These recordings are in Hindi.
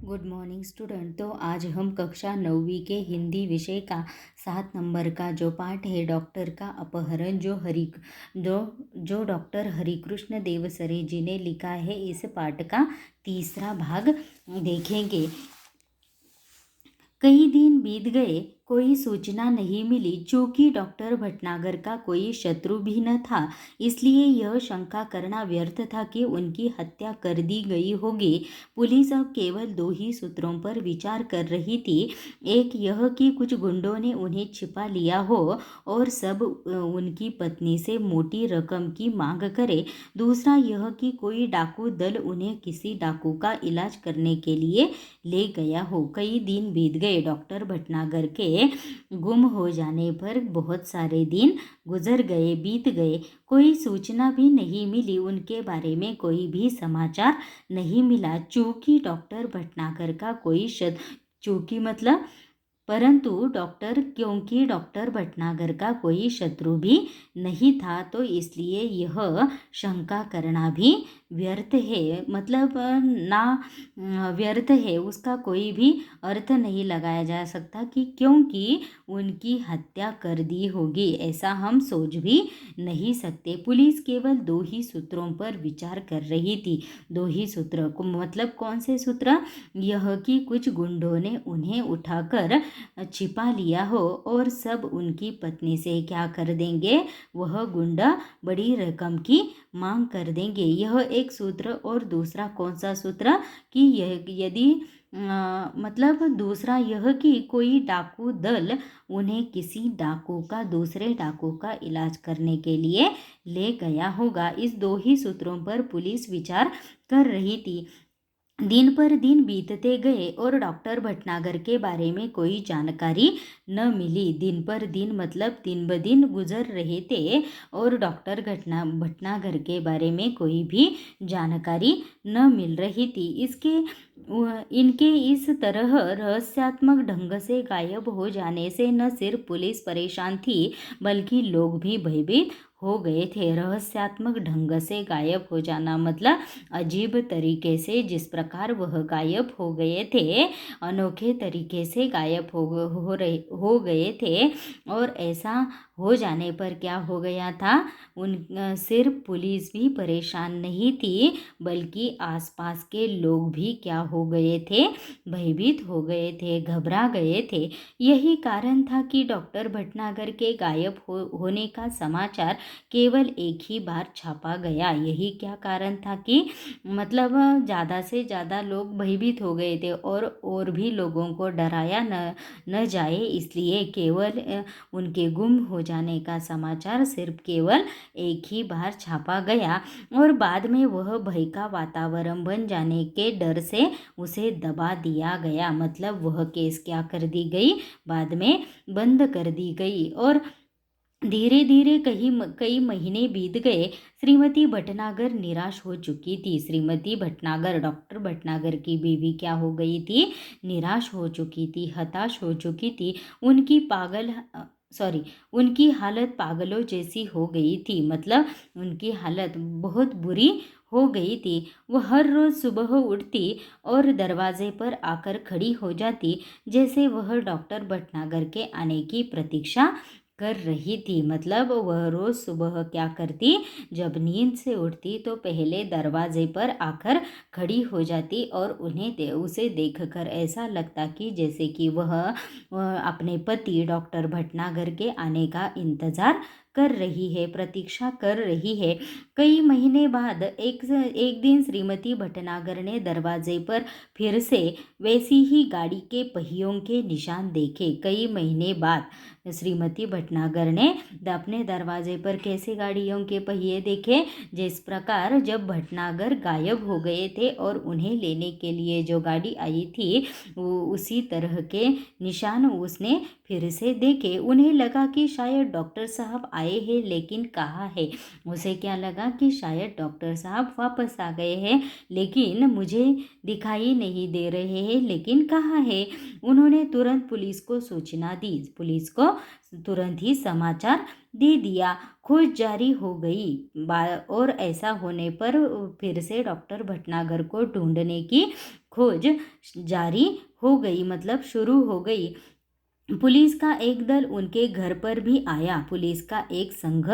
Good morning student. तो आज हम कक्षा 9वीं के हिंदी विषय का 7 नंबर का जो पाठ है डॉक्टर का अपहरण जो डॉक्टर हरिकृष्ण देवसरे जी ने लिखा है, इस पाठ का तीसरा भाग देखेंगे। कई दिन बीत गए, कोई सूचना नहीं मिली। चूंकि डॉक्टर भटनागर का कोई शत्रु भी न था, इसलिए यह शंका करना व्यर्थ था कि उनकी हत्या कर दी गई होगी। पुलिस अब केवल दो ही सूत्रों पर विचार कर रही थी। एक यह कि कुछ गुंडों ने उन्हें छिपा लिया हो और सब उनकी पत्नी से मोटी रकम की मांग करे। दूसरा यह कि कोई डाकू दल उन्हें किसी डाकू का इलाज करने के लिए ले गया हो। कई दिन बीत गए। डॉक्टर भटनागर के गुम हो जाने पर बहुत सारे दिन बीत गए। कोई सूचना भी नहीं मिली, उनके बारे में कोई भी समाचार नहीं मिला। चूंकि डॉक्टर भटनागर का कोई चूंकि मतलब क्योंकि डॉक्टर भटनागर का कोई शत्रु भी नहीं था, तो इसलिए यह शंका करना भी व्यर्थ है। मतलब व्यर्थ है, उसका कोई भी अर्थ नहीं लगाया जा सकता कि क्योंकि उनकी हत्या कर दी होगी, ऐसा हम सोच भी नहीं सकते। पुलिस केवल दो ही सूत्रों पर विचार कर रही थी। दो ही सूत्र को मतलब कौन से सूत्र? यह कि कुछ गुंडों ने उन्हें उठाकर छिपा लिया हो और सब उनकी पत्नी से क्या कर देंगे, वह गुंडा बड़ी रकम की मांग कर देंगे। यह एक सूत्र। और दूसरा कौन सा सूत्र? कि यदि मतलब दूसरा यह कि कोई डाकू दल उन्हें किसी डाकू का दूसरे डाकू का इलाज करने के लिए ले गया होगा। इस दो ही सूत्रों पर पुलिस विचार कर रही थी। दिन पर दिन बीतते गए और डॉक्टर भटनागर के बारे में कोई जानकारी न मिली। दिन पर दिन मतलब दिन ब दिन गुजर रहे थे और डॉक्टर भटनागर के बारे में कोई भी जानकारी न मिल रही थी। इनके इस तरह रहस्यात्मक ढंग से गायब हो जाने से न सिर्फ पुलिस परेशान थी, बल्कि लोग भी भयभीत हो गए थे। रहस्यात्मक ढंग से गायब हो जाना मतलब अजीब तरीके से, जिस प्रकार वह गायब हो गए थे, अनोखे तरीके से गायब हो गए थे। और ऐसा हो जाने पर क्या हो गया था, सिर्फ पुलिस भी परेशान नहीं थी, बल्कि आसपास के लोग भी क्या हो गए थे, भयभीत हो गए थे, घबरा गए थे। यही कारण था कि डॉक्टर भटनागर के गायब होने का समाचार केवल एक ही बार छापा गया। यही क्या कारण था कि मतलब ज़्यादा से ज़्यादा लोग भयभीत हो गए थे और भी लोगों को डराया न जाए, इसलिए केवल उनके गुम हो जाने का समाचार सिर्फ केवल एक ही बार छापा गया और बाद में वह भय का वातावरण बन जाने के डर से उसे दबा दिया गया। मतलब वह केस क्या कर दी गई, बाद में बंद कर दी गई। और धीरे धीरे कई महीने बीत गए। श्रीमती भटनागर निराश हो चुकी थी। श्रीमती भटनागर, डॉक्टर भटनागर की बीवी, क्या हो गई थी, निराश हो चुकी थी, हताश हो चुकी थी। उनकी हालत पागलों जैसी हो गई थी। मतलब उनकी हालत बहुत बुरी हो गई थी। वह हर रोज़ सुबह उठती और दरवाजे पर आकर खड़ी हो जाती, जैसे वह डॉक्टर भटनागर के आने की प्रतीक्षा कर रही थी। मतलब वह रोज़ सुबह क्या करती, जब नींद से उठती तो पहले दरवाजे पर आकर खड़ी हो जाती और उसे देखकर ऐसा लगता कि जैसे कि वह अपने पति डॉक्टर भटनागर के आने का इंतज़ार कर रही है, प्रतीक्षा कर रही है। कई महीने बाद एक दिन श्रीमती भटनागर ने दरवाजे पर फिर से वैसी ही गाड़ी के पहियों के निशान देखे। कई महीने बाद श्रीमती भटनागर ने अपने दरवाजे पर कैसे गाड़ियों के पहिए देखे, जिस प्रकार जब भटनागर गायब हो गए थे और उन्हें लेने के लिए जो गाड़ी आई थी, उसी तरह के निशान उसने फिर से देखे। उन्हें लगा कि शायद डॉक्टर साहब आए हैं, लेकिन कहाँ है। उसे क्या लगा कि शायद डॉक्टर साहब वापस आ गए हैं, लेकिन मुझे दिखाई नहीं दे रहे हैं, लेकिन कहाँ है। उन्होंने तुरंत पुलिस को सूचना दी। पुलिस को तुरंत ही समाचार दे दिया। खोज जारी हो गई और ऐसा होने पर फिर से डॉक्टर भटनागर को ढूंढने की खोज जारी हो गई, मतलब शुरू हो गई। पुलिस का एक दल उनके घर पर भी आया, पुलिस का एक संघ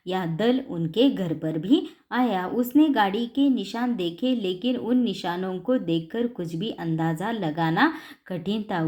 या दल उनके घर पर भी आया। उसने गाड़ी के निशान देखे, लेकिन उन निशानों को देखकर कुछ भी अंदाज़ा लगाना कठिन था।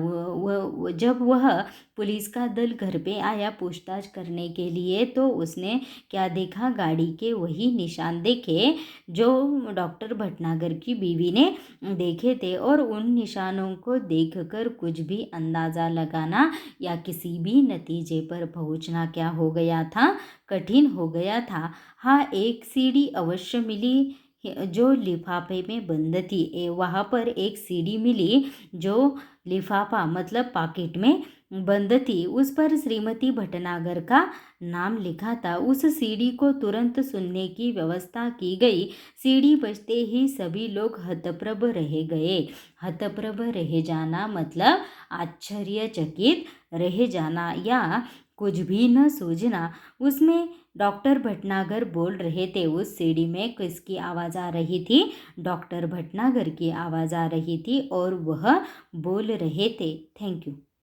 जब वह पुलिस का दल घर पे आया पूछताछ करने के लिए, तो उसने क्या देखा, गाड़ी के वही निशान देखे जो डॉक्टर भटनागर की बीवी ने देखे थे। और उन निशानों को देखकर कुछ भी अंदाज़ा लगाना या किसी भी नतीजे पर पहुंचना क्या हो गया था, कठिन हो गया था। हाँ, एक सीढ़ी अवश्य मिली जो लिफाफे में बंद थी। वहाँ पर एक सीढ़ी मिली जो लिफाफा मतलब पॉकेट में बंद थी। उस पर श्रीमती भटनागर का नाम लिखा था। उस सीढ़ी को तुरंत सुनने की व्यवस्था की गई। सीढ़ी बजते ही सभी लोग हतप्रभ रह गए। हतप्रभ रह जाना मतलब आश्चर्यचकित रह जाना या कुछ भी न सूझना। उसमें डॉक्टर भटनागर बोल रहे थे। उस सीढ़ी में किसकी आवाज़ आ रही थी? डॉक्टर भटनागर की आवाज़ आ रही थी और वह बोल रहे थे। Thank you.